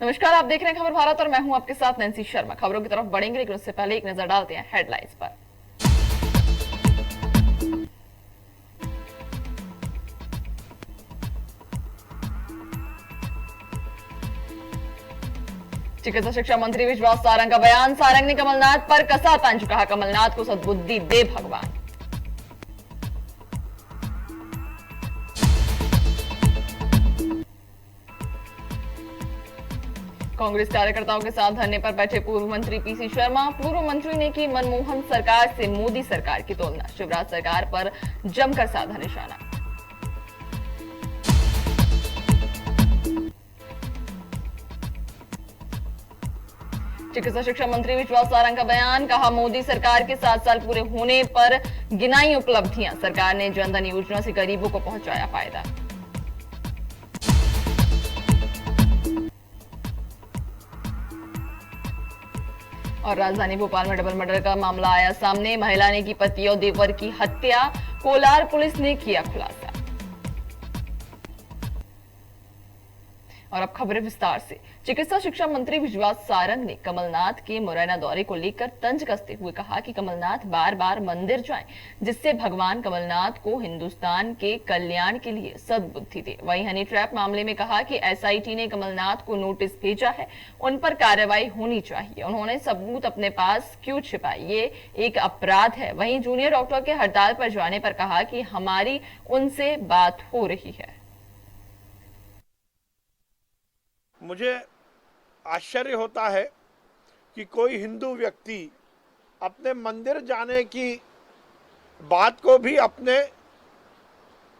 नमस्कार, आप देख रहे हैं खबर भारत और मैं हूं आपके साथ नैन्सी शर्मा। खबरों की तरफ बढ़ेंगे, लेकिन उससे पहले एक नजर डालते हैं हेडलाइंस पर। चिकित्सा शिक्षा मंत्री विश्वास सारंग का बयान। सारंग ने कमलनाथ पर कसा तंज, कहा कमलनाथ को सद्बुद्धि दे भगवान। कांग्रेस कार्यकर्ताओं के साथ धरने पर बैठे पूर्व मंत्री पीसी शर्मा। पूर्व मंत्री ने की मनमोहन सरकार से मोदी सरकार की तुलना, शिवराज सरकार पर जमकर साधा निशाना। चिकित्सा शिक्षा मंत्री विश्वास सारंग का बयान। कहा मोदी सरकार के 7 साल पूरे होने पर गिनाई उपलब्धियां, सरकार ने जनधन योजना से गरीबों को पहुंचाया फायदा। और राजधानी भोपाल में डबल मर्डर का मामला आया सामने, महिला ने की पति और देवर की हत्या, कोलार पुलिस ने किया खुलासा। और अब खबरें विस्तार से। चिकित्सा शिक्षा मंत्री विश्वास सारंग ने कमलनाथ के मुरैना दौरे को लेकर तंज कसते हुए कहा कि कमलनाथ बार बार मंदिर जाएं, जिससे भगवान कमलनाथ को हिंदुस्तान के कल्याण के लिए सद्बुद्धि दे। वहीं हनी ट्रैप मामले में कहा कि एसआईटी ने कमलनाथ को नोटिस भेजा है, उन पर कार्रवाई होनी चाहिए। उन्होंने सबूत अपने पास क्यों छिपाए, ये एक अपराध है। वहीं जूनियर डॉक्टर के हड़ताल पर जाने पर कहा कि हमारी उनसे बात हो रही है। मुझे आश्चर्य होता है कि कोई हिंदू व्यक्ति अपने मंदिर जाने की बात को भी अपने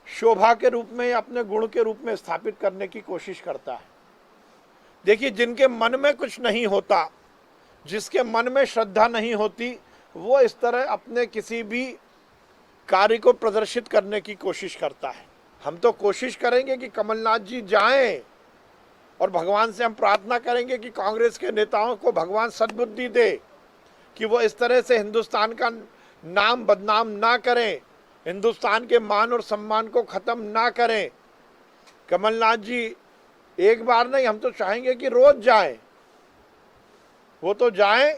शोभा के रूप में या अपने गुण के रूप में स्थापित करने की कोशिश करता है। देखिए, जिनके मन में कुछ नहीं होता, जिसके मन में श्रद्धा नहीं होती, वो इस तरह अपने किसी भी कार्य को प्रदर्शित करने की कोशिश करता है। हम तो कोशिश करेंगे कि कमलनाथ जी जाएं और भगवान से हम प्रार्थना करेंगे कि कांग्रेस के नेताओं को भगवान सद्बुद्धि दे कि वो इस तरह से हिंदुस्तान का नाम बदनाम ना करें, हिंदुस्तान के मान और सम्मान को ख़त्म ना करें। कमलनाथ जी एक बार नहीं, हम तो चाहेंगे कि रोज जाएं, वो तो जाएं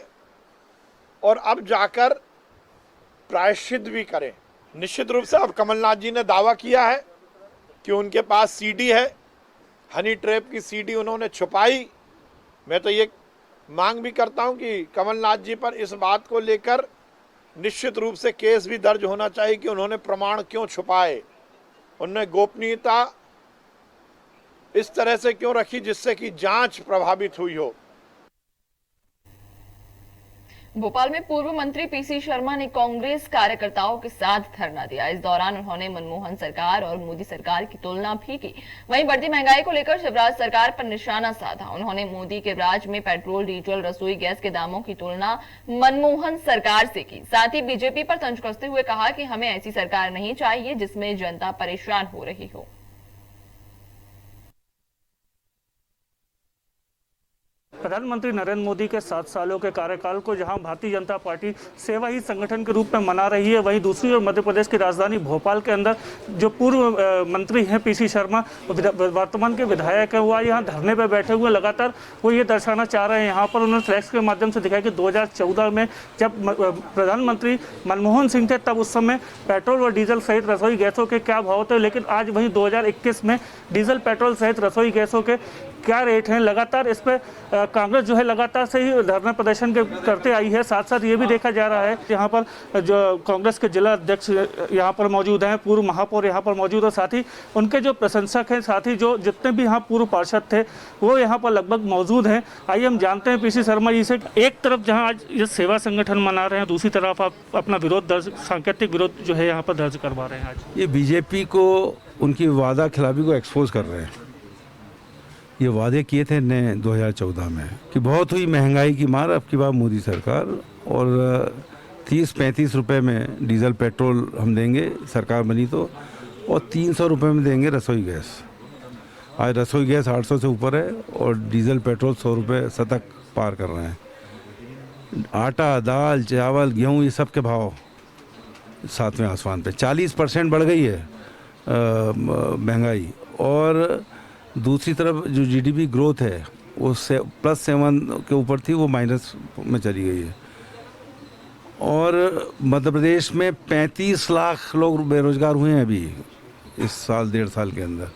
और अब जाकर प्रायश्चित भी करें। निश्चित रूप से अब कमलनाथ जी ने दावा किया है कि उनके पास सीडी है, हनी ट्रैप की सीडी उन्होंने छुपाई। मैं तो ये मांग भी करता हूं कि कमलनाथ जी पर इस बात को लेकर निश्चित रूप से केस भी दर्ज होना चाहिए कि उन्होंने प्रमाण क्यों छुपाए, उन्होंने गोपनीयता इस तरह से क्यों रखी जिससे कि जांच प्रभावित हुई हो। भोपाल में पूर्व मंत्री पीसी शर्मा ने कांग्रेस कार्यकर्ताओं के साथ धरना दिया। इस दौरान उन्होंने मनमोहन सरकार और मोदी सरकार की तुलना भी की। वहीं बढ़ती महंगाई को लेकर शिवराज सरकार पर निशाना साधा। उन्होंने मोदी के राज में पेट्रोल, डीजल, रसोई गैस के दामों की तुलना मनमोहन सरकार से की। साथ ही बीजेपी पर तंज कसते हुए कहा कि हमें ऐसी सरकार नहीं चाहिए जिसमें जनता परेशान हो रही हो। प्रधानमंत्री नरेंद्र मोदी के 7 सालों के कार्यकाल को जहां भारतीय जनता पार्टी सेवा ही संगठन के रूप में मना रही है, वहीं दूसरी ओर मध्य प्रदेश की राजधानी भोपाल के अंदर जो पूर्व मंत्री हैं पीसी शर्मा, वर्तमान के विधायक हैं, वो आज यहाँ धरने पर बैठे हुए लगातार वो ये दर्शाना चाह रहे हैं। यहाँ पर उन्होंने फ्लैक्स के माध्यम से दिखाया कि 2014 में जब प्रधानमंत्री मनमोहन सिंह थे, तब उस समय पेट्रोल व डीजल सहित रसोई गैसों के क्या भाव थे, लेकिन आज वहीं 2021 में डीजल, पेट्रोल सहित रसोई गैसों के क्या रेट हैं। लगातार इस पर कांग्रेस जो है लगातार से ही धरना प्रदर्शन करते आई है। साथ साथ ये भी देखा जा रहा है यहाँ पर जो कांग्रेस के जिला अध्यक्ष यहाँ पर मौजूद हैं, पूर्व महापौर यहाँ पर मौजूद है, साथ ही उनके जो प्रशंसक हैं, साथ ही जो जितने भी यहाँ पूर्व पार्षद थे वो यहाँ पर लगभग मौजूद हैं। आइए हम जानते हैं पीसी शर्मा जी से। एक तरफ जहाँ आज ये सेवा संगठन मना रहे हैं, दूसरी तरफ आप अपना विरोध दर्ज, सांकेतिक विरोध जो है यहाँ पर दर्ज करवा रहे हैं। आज ये बीजेपी को उनकी वादा खिलाफी को एक्सपोज कर रहे हैं। ये वादे किए थे ने 2014 में कि बहुत हुई महंगाई की मार, अब की बार मोदी सरकार, और 30-35 रुपए में डीजल पेट्रोल हम देंगे सरकार बनी तो, और 300 रुपए में देंगे रसोई गैस। आज रसोई गैस 800 से ऊपर है और डीजल पेट्रोल 100 रुपये शतक पार कर रहे हैं। आटा, दाल, चावल, गेहूँ, ये सब के भाव 7वें आसमान पे। 40% बढ़ गई है महंगाई। और दूसरी तरफ जो जीडीपी ग्रोथ है वो +7 के ऊपर थी, वो माइनस में चली गई है। और मध्य प्रदेश में 35 लाख लोग बेरोजगार हुए हैं अभी इस साल 1.5 साल के अंदर।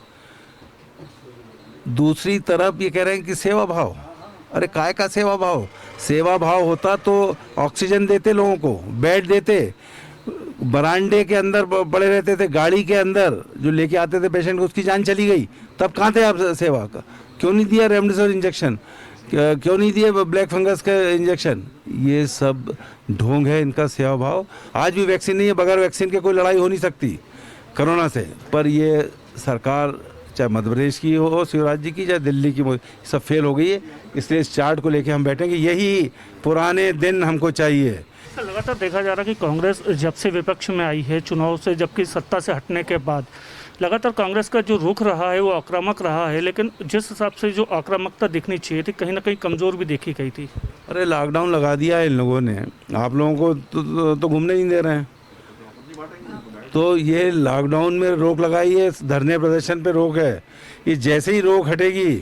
दूसरी तरफ ये कह रहे हैं कि सेवा भाव, अरे काय का सेवा भाव? सेवा भाव होता तो ऑक्सीजन देते लोगों को, बेड देते, बरांडे के अंदर पड़े रहते थे, गाड़ी के अंदर जो लेके आते थे पेशेंट को, उसकी जान चली गई, तब कहाँ थे आप सेवा का? क्यों नहीं दिया रेमडेसिविर इंजेक्शन? क्यों नहीं दिए ब्लैक फंगस का इंजेक्शन? ये सब ढोंग है इनका सेवा भाव। आज भी वैक्सीन नहीं है, बगैर वैक्सीन के कोई लड़ाई हो नहीं सकती कोरोना से। पर ये सरकार, चाहे मध्य प्रदेश की हो, शिवराज जी की, चाहे दिल्ली की, सब फेल हो गई है। इसलिए इस चार्ट को लेके हम बैठेंगे, यही पुराने दिन हमको चाहिए। लगातार देखा जा रहा है कि कांग्रेस जब से विपक्ष में आई है चुनाव से, जबकि सत्ता से हटने के बाद लगातार कांग्रेस का जो रुख रहा है वो आक्रामक रहा है, लेकिन जिस हिसाब से जो आक्रामकता दिखनी चाहिए थी, कहीं ना कहीं कमज़ोर भी देखी गई थी। अरे लॉकडाउन लगा दिया है इन लोगों ने, आप लोगों को तो घूमने नहीं दे रहे हैं। तो ये लॉकडाउन में रोक लगाई है, धरने प्रदर्शन पे रोक है। ये जैसे ही रोक हटेगी,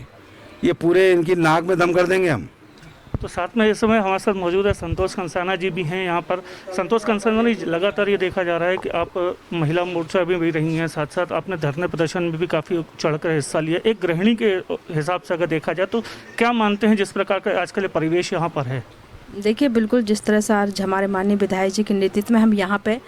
ये पूरे इनकी नाक में दम कर देंगे हम। तो साथ में इस समय हमारे साथ मौजूद है संतोष कंसाना जी भी हैं यहाँ पर। संतोष कंसाना जी, लगातार ये देखा जा रहा है कि आप महिला मोर्चा भी रही हैं, साथ साथ आपने धरने प्रदर्शन में भी काफ़ी चढ़कर हिस्सा लिया। एक गृहिणी के हिसाब से अगर देखा जाए तो क्या मानते हैं जिस प्रकार का आजकल परिवेश यहाँ पर है? देखिए, बिल्कुल जिस तरह से आज हमारे माननीय विधायक जी के नेतृत्व में हम यहाँ पे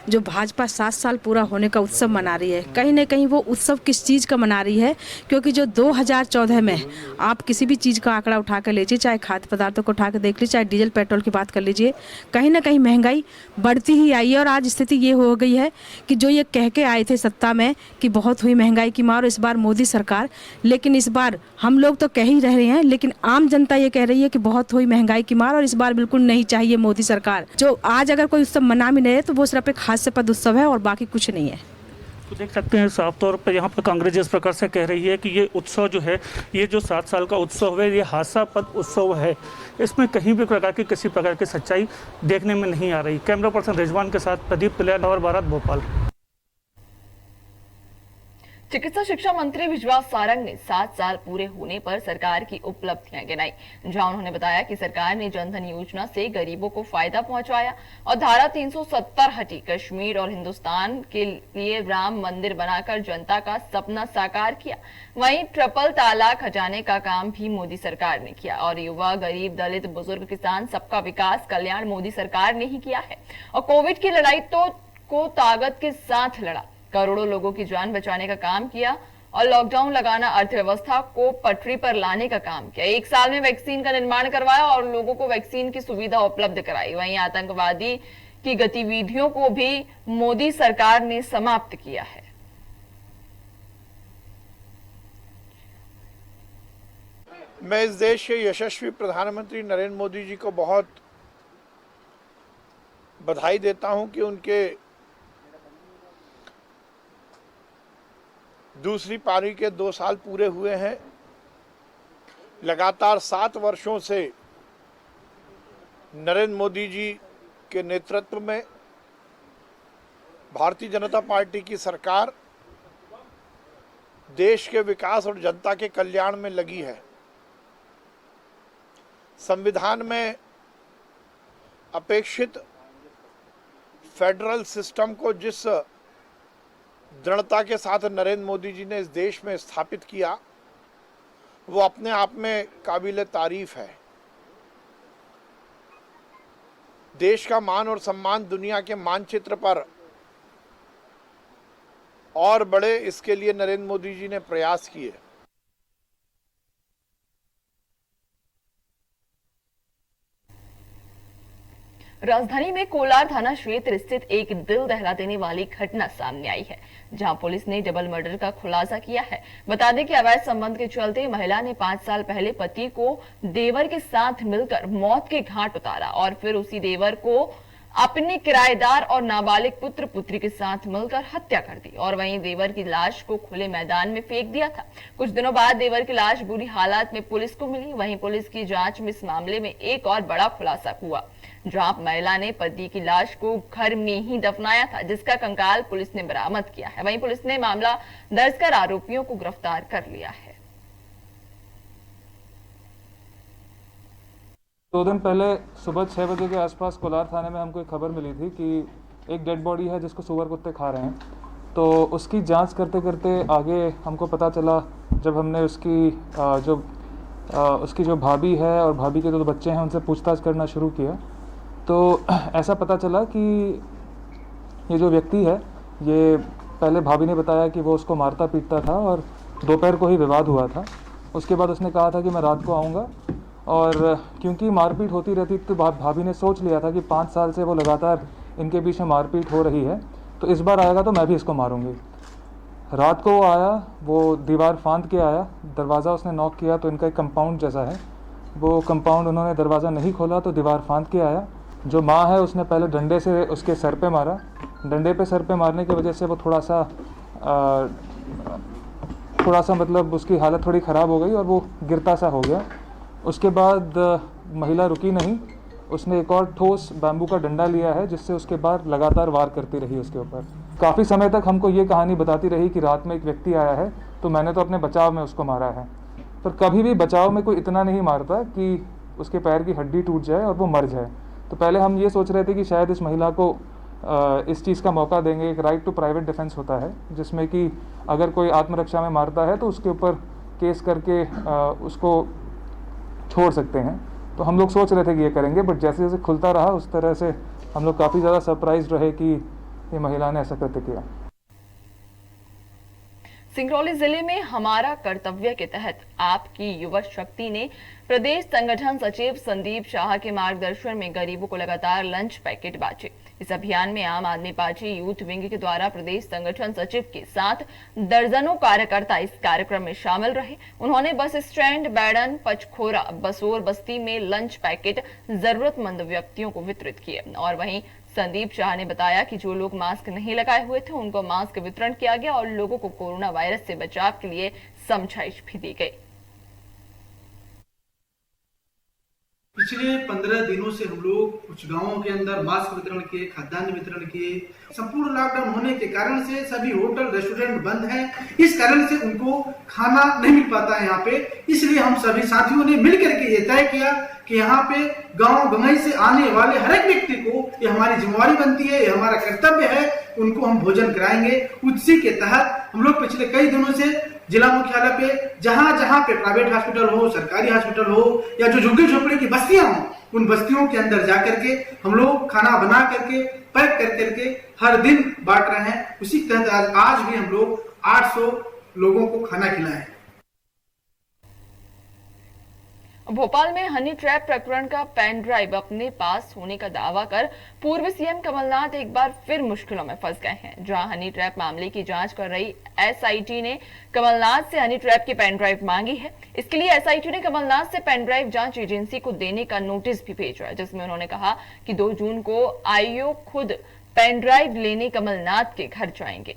जो भाजपा 7 साल पूरा होने का उत्सव मना रही है, कहीं ना कहीं वो उत्सव किस चीज़ का मना रही है? क्योंकि जो 2014 में आप किसी भी चीज़ का आंकड़ा उठा कर लीजिए, चाहे खाद्य पदार्थों को उठा कर देख लीजिए, चाहे डीजल पेट्रोल की बात कर लीजिए, कहीं ना कहीं महंगाई बढ़ती ही आई है। और आज स्थिति ये हो गई है कि जो ये कह के आए थे सत्ता में कि बहुत हुई महंगाई की मार, इस बार मोदी सरकार, लेकिन इस बार हम लोग तो कह ही रहे हैं, लेकिन आम जनता ये कह रही है कि बहुत हुई महंगाई की मार और इस बार बिल्कुल नहीं चाहिए मोदी सरकार। जो आज अगर कोई उत्सव मना भी नहीं है तो वो सिर्फ एक हास्यास्पद उत्सव है और बाकी कुछ नहीं है। तो देख सकते हैं साफ तौर पर यहाँ पर कांग्रेस जिस प्रकार से कह रही है कि ये उत्सव जो है, ये जो 7 साल का उत्सव है, ये हास्यास्पद उत्सव है, इसमें कहीं भी प्रकार की किसी प्रकार की सच्चाई देखने में नहीं आ रही। कैमरा पर्सन रिजवान के साथ प्रदीप तिलैया, नवर भारत, भोपाल। चिकित्सा शिक्षा मंत्री विश्वास सारंग ने 7 साल पूरे होने पर सरकार की उपलब्धियां गिनाई, जहां उन्होंने बताया कि सरकार ने जनधन योजना से गरीबों को फायदा पहुंचाया और धारा 370 हटी, कश्मीर और हिंदुस्तान के लिए राम मंदिर बनाकर जनता का सपना साकार किया। वहीं ट्रिपल तलाक हटाने का काम भी मोदी सरकार ने किया और युवा, गरीब, दलित, बुजुर्ग, किसान, सबका विकास कल्याण मोदी सरकार ने ही किया है। और कोविड की लड़ाई को ताकत के साथ लड़ा, करोड़ों लोगों की जान बचाने का काम किया और लॉकडाउन लगाना, अर्थव्यवस्था को पटरी पर लाने का काम किया। 1 साल में वैक्सीन का निर्माण करवाया और लोगों को वैक्सीन की सुविधा उपलब्ध कराई। वहीं आतंकवादी की गतिविधियों को भी मोदी सरकार ने समाप्त किया है। मैं इस देश के यशस्वी प्रधानमंत्री नरेंद्र मोदी जी को बहुत बधाई देता हूं कि उनके दूसरी पारी के 2 साल पूरे हुए हैं। लगातार 7 वर्षों से नरेंद्र मोदी जी के नेतृत्व में भारतीय जनता पार्टी की सरकार देश के विकास और जनता के कल्याण में लगी है। संविधान में अपेक्षित फेडरल सिस्टम को जिस दृढ़ता के साथ नरेंद्र मोदी जी ने इस देश में स्थापित किया, वो अपने आप में काबिल तारीफ है। देश का मान और सम्मान दुनिया के मानचित्र पर और बड़े, इसके लिए नरेंद्र मोदी जी ने प्रयास किए। राजधानी में कोलार थाना क्षेत्र स्थित एक दिल दहला देने वाली घटना सामने आई है, जहां पुलिस ने डबल मर्डर का खुलासा किया है। बता दें कि अवैध संबंध के चलते महिला ने 5 साल पहले पति को देवर के साथ मिलकर मौत के घाट उतारा और फिर उसी देवर को अपने किराएदार और नाबालिग पुत्र पुत्री के साथ मिलकर हत्या कर दी और वहीं देवर की लाश को खुले मैदान में फेंक दिया था। कुछ दिनों बाद देवर की लाश बुरी हालत में पुलिस को मिली। वहीं पुलिस की जांच में इस मामले में एक और बड़ा खुलासा हुआ, जहां महिला ने पति की लाश को घर में ही दफनाया था, जिसका कंकाल पुलिस ने बरामद किया है। वहीं पुलिस ने मामला दर्ज कर आरोपियों को गिरफ्तार कर लिया है। 2 दिन पहले सुबह 6 बजे के आसपास कोलार थाने में हमको एक खबर मिली थी कि एक डेड बॉडी है जिसको सुअर कुत्ते खा रहे हैं। तो उसकी जांच करते करते आगे हमको पता चला, जब हमने उसकी जो भाभी है और भाभी के 2 बच्चे हैं उनसे पूछताछ करना शुरू किया, तो ऐसा पता चला कि ये जो व्यक्ति है, ये पहले भाभी ने बताया कि वो उसको मारता पीटता था और दोपहर को ही विवाद हुआ था। उसके बाद उसने कहा था कि मैं रात को आऊँगा, और क्योंकि मारपीट होती रहती तो भाभी ने सोच लिया था कि 5 साल से वो लगातार इनके बीच में मारपीट हो रही है, तो इस बार आएगा तो मैं भी इसको मारूंगी। रात को वो आया, वो दीवार फांद के आया, दरवाज़ा उसने नॉक किया तो इनका एक कंपाउंड जैसा है, वो कंपाउंड उन्होंने दरवाज़ा नहीं खोला तो दीवार फांद के आया। जो माँ है उसने पहले डंडे से उसके सर पे मारा। डंडे पे सर पे मारने की वजह से वो थोड़ा सा मतलब उसकी हालत थोड़ी ख़राब हो गई और वो गिरता सा हो गया। उसके बाद महिला रुकी नहीं, उसने एक और ठोस बैम्बू का डंडा लिया है जिससे उसके बाद लगातार वार करती रही उसके ऊपर। काफ़ी समय तक हमको ये कहानी बताती रही कि रात में एक व्यक्ति आया है तो मैंने तो अपने बचाव में उसको मारा है, पर कभी भी बचाव में कोई इतना नहीं मारता कि उसके पैर की हड्डी टूट जाए और वो मर जाए। तो पहले हम ये सोच रहे थे कि शायद इस महिला को इस चीज़ का मौका देंगे। एक राइट टू प्राइवेट डिफेंस होता है जिसमें कि अगर कोई आत्मरक्षा में मारता है तो उसके ऊपर केस करके उसको छोड़ सकते हैं। तो हम लोग सोच रहे थे कि ये करेंगे, बट जैसे जैसे खुलता रहा उस तरह से हम लोग काफ़ी ज़्यादा सरप्राइज रहे कि ये महिला ने ऐसा कृत्य किया। सिंगरौली जिले में हमारा कर्तव्य के तहत आपकी युवा शक्ति ने प्रदेश संगठन सचिव संदीप शाह के मार्गदर्शन में गरीबों को लगातार लंच पैकेट बांटे। इस अभियान में आम आदमी पार्टी यूथ विंग के द्वारा प्रदेश संगठन सचिव के साथ दर्जनों कार्यकर्ता इस कार्यक्रम में शामिल रहे। उन्होंने bus stand, Baden, Pachkhora, Basor बस्ती में लंच पैकेट जरूरतमंद व्यक्तियों को वितरित किए। और वहीं संदीप शाह ने बताया कि जो लोग मास्क नहीं लगाए हुए थे उनको मास्क वितरण किया गया और लोगों को कोरोना वायरस से बचाव के लिए समझाइश भी दी गई। पिछले 15 दिनों से हम लोग कुछ गांवों के अंदर मास्क वितरण किए, खाद्यान्न वितरण किए। संपूर्ण लॉकडाउन होने के कारण से सभी होटल रेस्टोरेंट बंद हैं, इस कारण से उनको खाना नहीं मिल पाता है यहाँ पे। इसलिए हम सभी साथियों ने मिलकर के ये तय किया कि यहाँ पे गांव गंवई से आने वाले हर एक व्यक्ति को ये हमारी जिम्मेवारी बनती है, ये हमारा कर्तव्य है, उनको हम भोजन कराएंगे। उसी के तहत हम लोग पिछले कई दिनों से जिला मुख्यालय पे जहां जहां पे प्राइवेट हॉस्पिटल हो, सरकारी हॉस्पिटल हो या जो झुग्गी झोपड़ी की बस्तियां हो, उन बस्तियों के अंदर जाकर के हम लोग खाना बना करके पैक कर करके हर दिन बांट रहे हैं। उसी के तहत आज भी हम लोग 800 लोगों को खाना खिलाए। भोपाल में हनी ट्रैप प्रकरण का पेन ड्राइव अपने पास होने का दावा कर पूर्व सीएम कमलनाथ एक बार फिर मुश्किलों में फंस गए हैं। जहां हनी ट्रैप मामले की जांच कर रही एसआईटी ने कमलनाथ से हनी ट्रैप की पेन ड्राइव मांगी है। इसके लिए एसआईटी ने कमलनाथ से पेन ड्राइव जांच एजेंसी को देने का नोटिस भी भेजा है, जिसमें उन्होंने कहा कि 2 जून को आयोग खुद पेन ड्राइव लेने कमलनाथ के घर जाएंगे।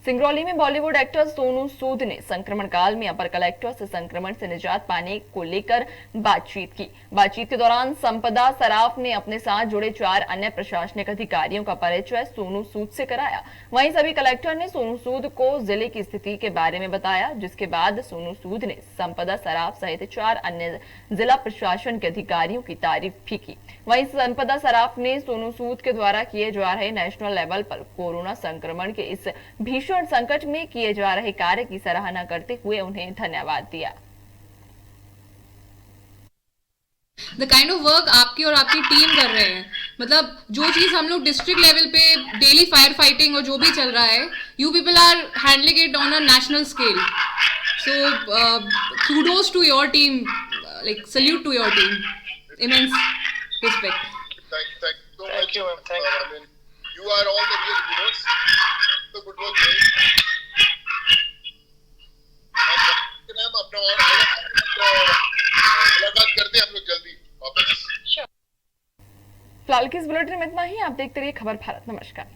सिंगरौली में बॉलीवुड एक्टर सोनू सूद ने संक्रमण काल में अपर कलेक्टर से संक्रमण से निजात पाने को लेकर बातचीत की। बातचीत के दौरान संपदा सराफ ने अपने साथ जुड़े 4 अन्य प्रशासनिक अधिकारियों का परिचय सोनू सूद से कराया। वहीं सभी कलेक्टर ने सोनू सूद को जिले की स्थिति के बारे में बताया, जिसके बाद सोनू सूद ने संपदा सराफ सहित 4 अन्य जिला प्रशासन के अधिकारियों की तारीफ भी की। वहीं संपदा सराफ ने सोनू सूद के द्वारा किए जा रहे नेशनल लेवल पर कोरोना संक्रमण के इस भीषण संकट में किए जा रहे कार्य की सराहना करते हुए उन्हें धन्यवाद दिया। द काइंड ऑफ वर्क आपकी और आपकी टीम कर रहे हैं, मतलब जो चीज हम लोग डिस्ट्रिक्ट लेवल पे डेली फायर फाइटिंग और जो भी चल रहा है, you people are handling it on a national scale. So kudos to your team, like salute to your team, immense respect. Thank you, ma'am. Thank you. I mean, you are all the real heroes. So good work, ma'am. अपना और मुलाकात करते हैं हम लोग जल्दी वापस। फिलहाल की इस बुलेटिन में इतना ही। आप देखते रहिए खबर भारत। नमस्कार।